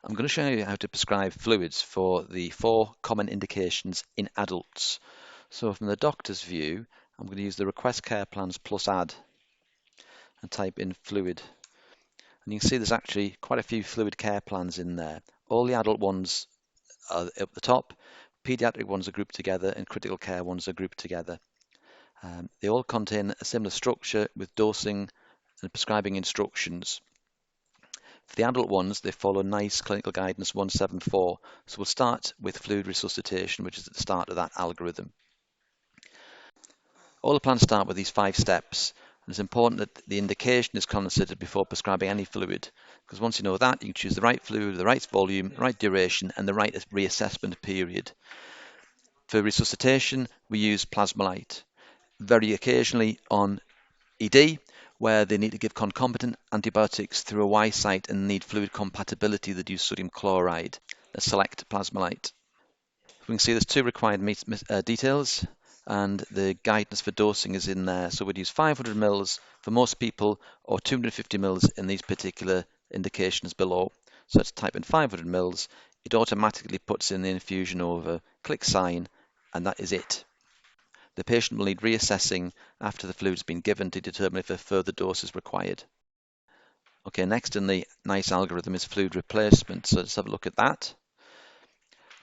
I'm going to show you how to prescribe fluids for the 4 common indications in adults. So from the doctor's view, I'm going to use the request care plans plus add and type in fluid. And you can see there's actually quite a few fluid care plans in there. All the adult ones are at the top, pediatric ones are grouped together, and critical care ones are grouped together. They all contain a similar structure with dosing and prescribing instructions. For the adult ones, they follow NICE Clinical Guidance 174. So we'll start with fluid resuscitation, which is at the start of that algorithm. All the plans start with these 5 steps. And it's important that the indication is considered before prescribing any fluid, because once you know that, you can choose the right fluid, the right volume, the right duration, and the right reassessment period. For resuscitation, we use Plasmolite. Very occasionally on ED, where they need to give concomitant antibiotics through a Y site and need fluid compatibility that use sodium chloride. Let's select Plasmolite. We can see there's 2 required details, and the guidance for dosing is in there. So we'd use 500 ml for most people, or 250 ml in these particular indications below. So let's type in 500 ml. It automatically puts in the infusion over, click sign, and that is it. The patient will need reassessing after the fluid has been given to determine if a further dose is required. Okay, next in the NICE algorithm is fluid replacement. So let's have a look at that.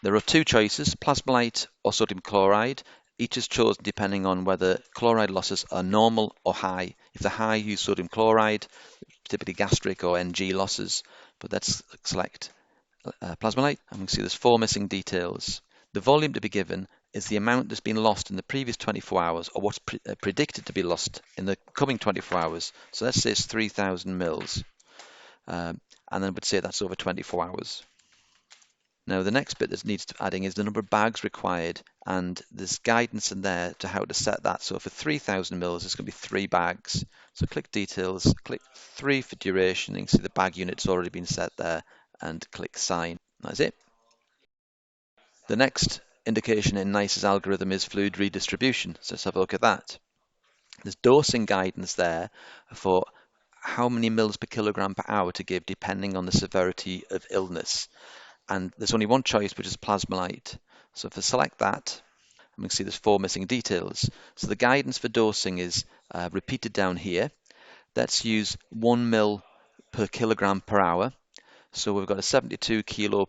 There are 2 choices, Plasmolite or sodium chloride. Each is chosen depending on whether chloride losses are normal or high. If they're high, use sodium chloride, typically gastric or NG losses. But let's select Plasmolite, and we can see there's 4 missing details. The volume to be given is the amount that's been lost in the previous 24 hours, or what's predicted to be lost in the coming 24 hours. So let's say it's 3,000 mils, and then we'd say that's over 24 hours. Now the next bit that needs adding is the number of bags required, and there's guidance in there to how to set that. So for 3,000 mils, it's going to be 3 bags. So click details, click 3 for duration, and you can see the bag unit's already been set there, and click sign. That's it. The next indication in NICE's algorithm is fluid redistribution. So let's have a look at that. There's dosing guidance there for how many mils per kilogram per hour to give depending on the severity of illness. And there's only one choice, which is Plasmolite. So if I select that, we can see there's 4 missing details. So the guidance for dosing is repeated down here. Let's use 1 mil per kilogram per hour. So we've got a 72 kilo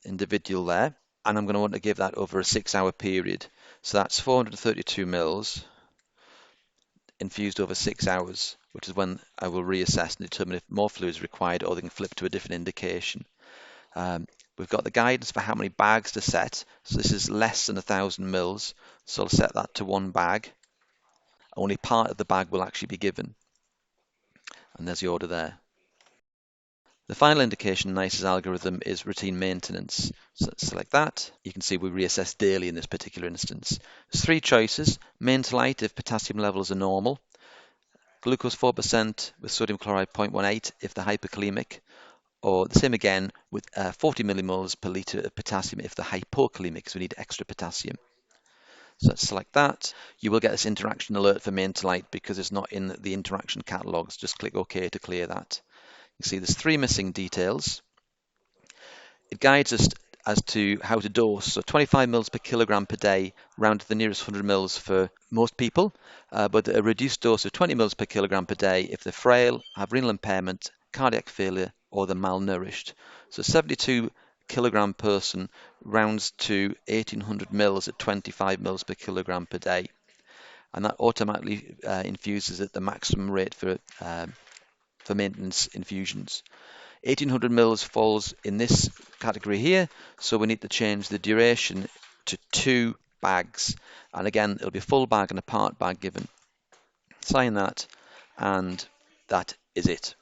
individual there, and I'm going to want to give that over a 6-hour period. So that's 432 mils infused over 6 hours, which is when I will reassess and determine if more fluid is required or they can flip to a different indication. We've got the guidance for how many bags to set. So this is less than 1,000 mils. So I'll set that to 1 bag. Only part of the bag will actually be given. And there's the order there. The final indication in NICE's algorithm is routine maintenance. So let's select that. You can see we reassess daily in this particular instance. There's 3 choices. Maintenolite if potassium levels are normal. Glucose 4% with sodium chloride 0.18 if they're hyperkalemic. Or the same again with 40 millimoles per litre of potassium if they're hypokalemic, because we need extra potassium. So let's select that. You will get this interaction alert for Maintenolite because it's not in the interaction catalogs. Just click OK to clear that. You see there's 3 missing details. It guides us as to how to dose. So 25 mils per kilogram per day, round to the nearest 100 mils for most people, but a reduced dose of 20 mils per kilogram per day if they're frail, have renal impairment, cardiac failure, or they're malnourished. So 72 kilogram person rounds to 1800 mils at 25 mils per kilogram per day, and that automatically infuses at the maximum rate for maintenance infusions. 1800 mils falls in this category here, so we need to change the duration to 2 bags, and again it'll be a full bag and a part bag given. Sign that, and that is it.